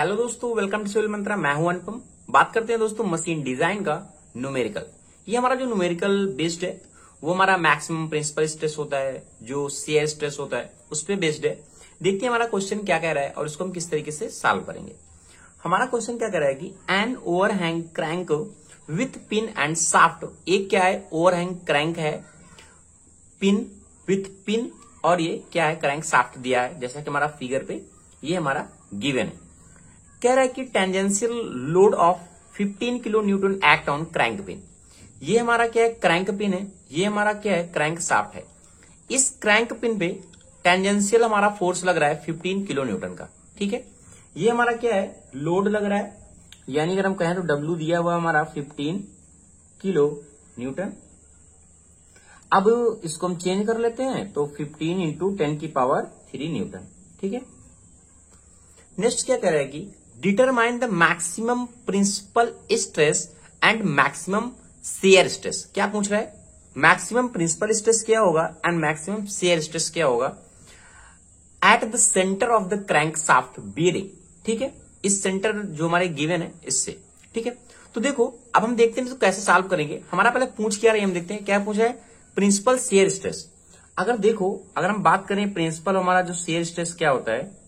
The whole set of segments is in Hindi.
हेलो दोस्तों, वेलकम टू सिविल मंत्रा। मैं हूं अनुपम। बात करते हैं दोस्तों मशीन डिजाइन का न्यूमेरिकल। ये हमारा जो न्यूमेरिकल बेस्ड है वो हमारा मैक्सिमम प्रिंसिपल स्ट्रेस होता है, जो शेयर स्ट्रेस होता है उस पर बेस्ड है। देखते हैं हमारा क्वेश्चन क्या कह रहा है और इसको हम किस तरीके से सॉल्व करेंगे। हमारा क्वेश्चन क्या कह रहा है कि an overhang crank with pin and shaft. एक क्या है, ओवरहैंग क्रैंक है, पिन विथ पिन, और ये क्या है, क्रैंक शाफ्ट दिया है जैसा कि हमारा फिगर पे ये हमारा गिवन है। कह रहा है कि tangential load of 15 kilo Newton act on crank pin. ये हमारा क्या है, क्रैंक पिन है, ये हमारा क्या है, क्रैंक शाफ्ट है। इस क्रैंक पिन पे टेंजेंशियल हमारा फोर्स लग रहा है 15 किलो न्यूटन का। ठीक है, ये हमारा क्या है, लोड लग रहा है, यानी अगर हम कहें तो डब्ल्यू दिया हुआ हमारा 15 किलो न्यूटन। अब इसको हम चेंज कर लेते हैं तो 15 इंटू 10 की पावर 3 न्यूटन। ठीक है, नेक्स्ट क्या कह रहा है कि determine the maximum principal stress and maximum shear stress. क्या पूछ रहा है, मैक्सिमम प्रिंसिपल स्ट्रेस क्या होगा एंड मैक्सिमम शेयर स्ट्रेस क्या होगा at the centre of the crank shaft bearing. ठीक है, इस सेंटर जो हमारे गिवन है इससे। ठीक है, तो देखो अब हम देखते हैं तो कैसे सॉल्व करेंगे। हमारा पहले पूछ क्या रही है, हम देखते हैं क्या पूछा है, प्रिंसिपल शेयर स्ट्रेस। अगर देखो, अगर हम बात करें प्रिंसिपल हमारा जो शेयर स्ट्रेस क्या होता है,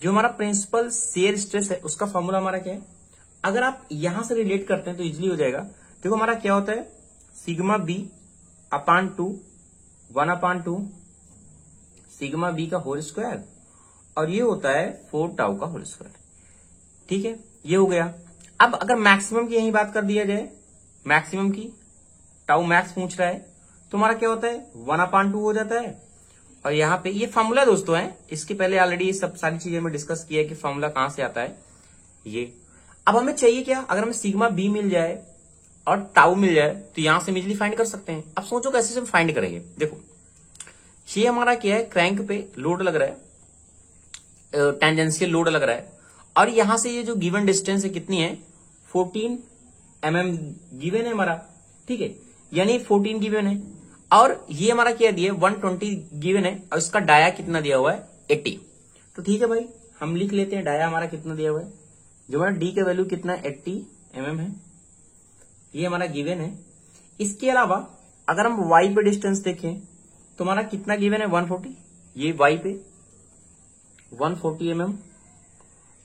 जो हमारा प्रिंसिपल शेयर स्ट्रेस है उसका फॉर्मूला हमारा क्या है, अगर आप यहां से रिलेट करते हैं तो इजीली हो जाएगा। देखो हमारा क्या होता है, sigma B upon to 1/2 sigma B का होल स्क्वायर, और ये होता है 4 टाउ का होल स्क्वायर। ठीक है, ये हो गया। अब अगर मैक्सिमम की यही बात कर दिया जाए, मैक्सिमम की टाउ मैक्स पूछ रहा है, तो हमारा क्या होता है 1/2 हो जाता है। और यहाँ पे ये फॉर्मूला दोस्तों है, इसके पहले ऑलरेडी सब सारी चीजें में डिस्कस किया है कि फॉर्मूला कहां से आता है ये। अब हमें चाहिए क्या, अगर हमें सिग्मा बी मिल जाए और टाउ मिल जाए तो यहां से इजीली फाइंड कर सकते हैं। अब सोचो कैसे से हम फाइंड करेंगे। देखो ये हमारा क्या है, क्रैंक पे लोड लग रहा है, टेंजेंशियल लोड लग रहा है, और यहां से ये जो गिवन डिस्टेंस है कितनी है, 14 mm गिवन है हमारा। ठीक है, यानी 14 गिवन है, और ये हमारा क्या दिया है 120 गिवन है, और इसका डाया कितना दिया हुआ है 80। तो ठीक है भाई, हम लिख लेते हैं डाया हमारा कितना दिया हुआ है, जो हमारा डी का वैल्यू कितना है 80 mm है, ये हमारा गिवन है। इसके अलावा अगर हम वाई पे डिस्टेंस देखें तो हमारा कितना गिवन है 140, ये वाई पे 140 mm,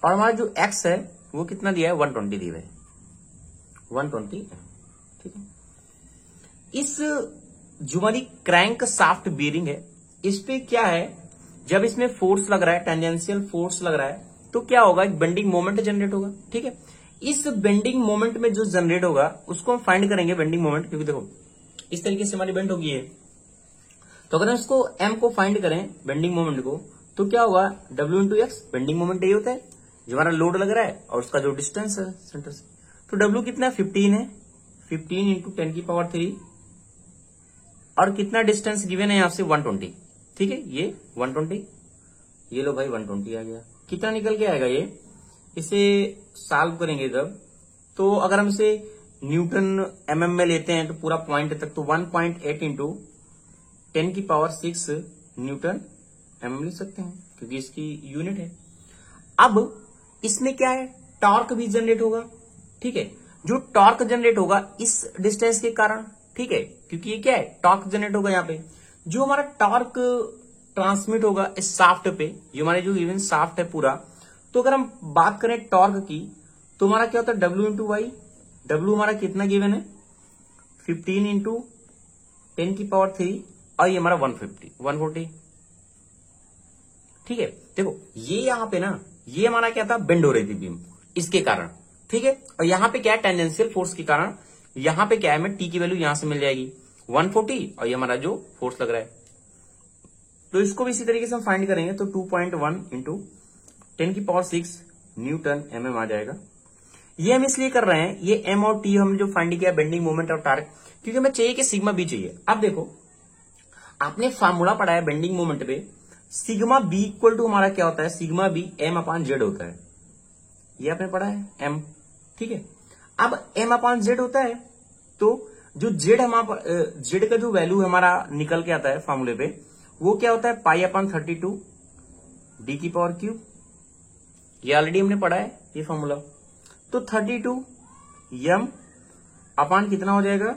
और हमारा जो एक्स है वो कितना दिया है 120 दिया है 120 mm। ठीक है, इस जो हमारी क्रैंक शाफ्ट बीयरिंग है इस पे क्या है, जब इसमें फोर्स लग रहा है, टेंजेंशियल फोर्स लग रहा है, तो क्या होगा, एक बेंडिंग मोमेंट जनरेट होगा। ठीक है, इस बेंडिंग मोमेंट में जो जनरेट होगा उसको हम फाइंड करेंगे बेंडिंग मोमेंट, क्योंकि देखो इस तरीके से हमारी बेंड होगी है, तो अगर हम इसको एम को फाइंड करें बेंडिंग मोमेंट को, तो क्या होगा W into x. Bending moment ये होता है जो हमारा लोड लग रहा है और उसका जो डिस्टेंस है सेंटर से। तो डब्ल्यू कितना है 15 है, 15 इंटू 10 की पावर 3, और कितना डिस्टेंस गिवन है यहां से 120। ठीक है, ये 120, ये लो भाई 120 आ गया। कितना निकल के आएगा ये, इसे सॉल्व करेंगे जब, तो अगर हम इसे न्यूटन एमएम में लेते हैं तो पूरा पॉइंट तक, तो 1.8 इंटू 10 की पावर 6 न्यूटन एमएम लिख सकते हैं, क्योंकि इसकी यूनिट है। अब इसमें क्या है, टॉर्क भी जनरेट होगा। ठीक है, जो टॉर्क जनरेट होगा इस डिस्टेंस के कारण, ठीक है, क्योंकि ये क्या है, टॉर्क जनरेट होगा यहाँ पे। जो हमारा टॉर्क ट्रांसमिट होगा इस शाफ्ट पे, जो हमारे जो इवन शाफ्ट है पूरा, तो अगर हम बात करें टॉर्क की तो हमारा क्या होता है डब्ल्यू इंटू वाई। डब्ल्यू हमारा कितना गिवन है 15 इंटू 10 की पावर 3, और ये हमारा 140। ठीक है, देखो ये यहां पे ना, ये हमारा क्या था, बेंड हो रही थी बीम इसके कारण। ठीक है, और यहां पे क्या है, टेंजेंशियल फोर्स के कारण यहां पे क्या है, हमें टी की वैल्यू यहां से मिल जाएगी 140, और ये हमारा जो फोर्स लग रहा है, तो इसको भी इसी तरीके से हम फाइंड करेंगे तो 2.1 इंटू 10 की पावर 6 न्यूटन एमएम आ जाएगा। ये हम इसलिए कर रहे हैं, ये एम और टी हम जो फाइंड किया बेंडिंग मोमेंट और टॉर्क, क्योंकि हमें चाहिए कि सिग्मा बी चाहिए। अब देखो आपने फार्मूला पढ़ा है बेंडिंग मोमेंट पे, सिग्मा बी इक्वल टू हमारा क्या होता है, sigma B M upon Z होता है, ये आपने पढ़ा है एम। ठीक है, अब एम अपान जेड होता है, तो जो जेड हमारा जेड का जो वैल्यू हमारा निकल के आता है फार्मूले पे, वो क्या होता है पाई अपान 32 डी की पावर क्यूब। ये ऑलरेडी हमने पढ़ा है ये फॉर्मूला। तो 32 m अपान कितना हो जाएगा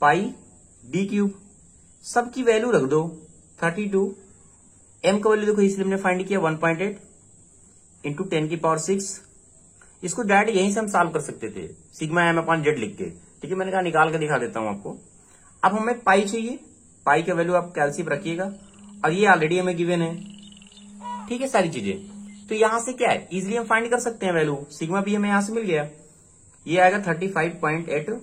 पाई डी क्यूब, सबकी वैल्यू रख दो। 32 m का वैल्यू देखो इसलिए हमने फाइंड किया 1.8 इंटू 10 की पावर 6। इसको डायरेक्ट यहीं से हम सॉल्व कर सकते थे सिग्मा m अपान जेड लिख के, ठीक है। मैंने कहा निकाल के दिखा देता हूं आपको। अब हमें पाई चाहिए, पाई का वैल्यू आप कैलसियम रखिएगा और ये ऑलरेडी हमें गिवन है, ठीक है सारी चीजें। तो यहां से क्या है इजिली हम फाइंड कर सकते हैं वैल्यू, सिग्मा भी हमें यहां से मिल गया, ये आएगा 35.8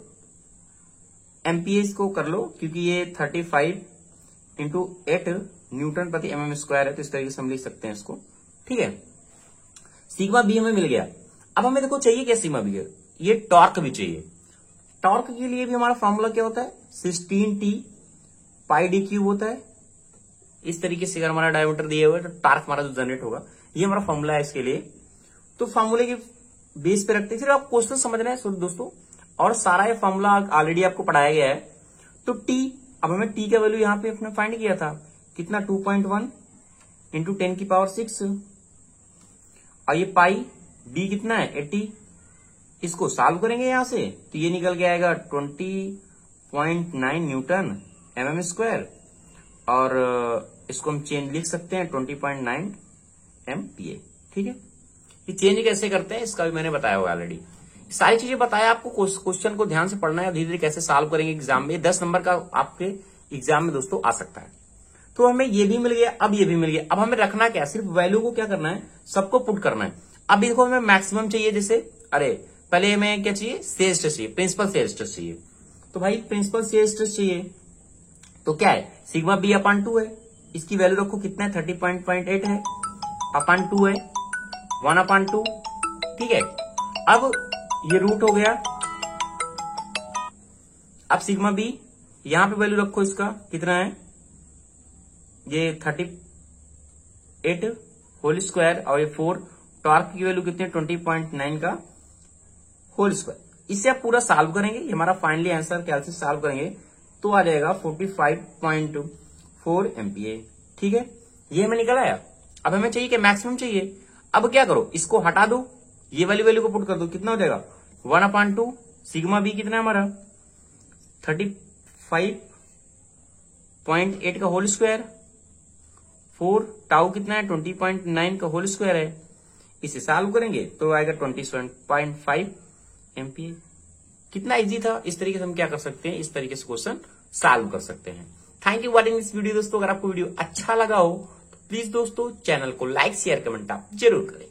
एमपीए। को कर लो क्योंकि ये 35 इंटू 8 न्यूटन प्रति mm स्क्वायर है, तो इस तरीके से हम लिख सकते हैं इसको, ठीक है। सिग्मा बी हमें मिल गया। अब हमें देखो चाहिए क्या सिग्मा बी, ये टॉर्क भी चाहिए। टॉर्क के लिए भी हमारा फॉर्मूला क्या होता है 16t पाई डी क्यूब होता है। इस तरीके से अगर हमारा डायमीटर दिया हुआ है तो टॉर्क हमारा जो जनरेट होगा, ये हमारा फॉर्मूला है इसके लिए। तो फॉर्मूले के बेस पे रखते हैं, फिर आप क्वेश्चन समझना है दोस्तों, और सारा ये फॉर्मूला ऑलरेडी आपको पढ़ाया गया है। तो टी, अब हमें टी का वैल्यू यहां पे अपने फाइंड किया था कितना 2.1 इंटू 10 की पावर 6, और ये पाई डी कितना है 80। इसको सॉल्व करेंगे यहां से तो ये निकल के आएगा 20.9 न्यूटन mm स्क्वायर, और इसको हम चेंज लिख सकते हैं 20.9 MPa, ठीक है। ये चेंज कैसे करते हैं इसका भी मैंने बताया हुआ ऑलरेडी, सारी चीजें बताया आपको। क्वेश्चन को ध्यान से पढ़ना है, धीरे धीरे कैसे सॉल्व करेंगे एग्जाम में। 10 नंबर का आपके एग्जाम में दोस्तों आ सकता है। तो हमें ये भी मिल गया, अब ये भी मिल गया। अब हमें रखना क्या, सिर्फ वैल्यू को क्या करना है, सबको पुट करना है। अब देखो हमें मैक्सिमम चाहिए, जैसे अरे पहले हमें क्या चाहिए शेयर स्ट्रेस चाहिए, प्रिंसिपल शेयर स्ट्रेस चाहिए। तो भाई प्रिंसिपल शेयर स्ट्रेस चाहिए तो क्या है सिग्मा बी अपान 2 है, इसकी वैल्यू रखो कितना है 30.8 है, अपान 2 है 1 अपान 2, ठीक है। अब ये रूट हो गया। अब सिग्मा बी यहां पे वैल्यू रखो, इसका कितना है ये 38 होल स्क्वायर, और ये 4 टॉर्क की वैल्यू कितनी है 20.9 का होल स्क्वायर। इससे आप पूरा सॉल्व करेंगे, ये हमारा फाइनली आंसर कैलकुलेट सॉल्व करेंगे तो आ जाएगा 45.4 MPa, ठीक है। ये हमें निकल आया। अब हमें चाहिए कि मैक्सिमम चाहिए। अब क्या करो, इसको हटा दो, ये वाली वैल्यू को पुट कर दो, कितना हो जाएगा 1 अपान 2। सिग्मा बी कितना है हमारा 35.8 का होल स्क्वायर, 4 टाउ कितना है 20.9 का होल स्क्वायर है। इसे सॉल्व करेंगे तो आएगा 27.5 MPa। कितना इजी था। इस तरीके से हम क्या कर सकते हैं, इस तरीके से क्वेश्चन सॉल्व कर सकते हैं। Thank you watching this video दोस्तों। अगर आपको वीडियो अच्छा लगा हो तो प्लीज दोस्तों चैनल को लाइक शेयर कमेंट आप जरूर करें।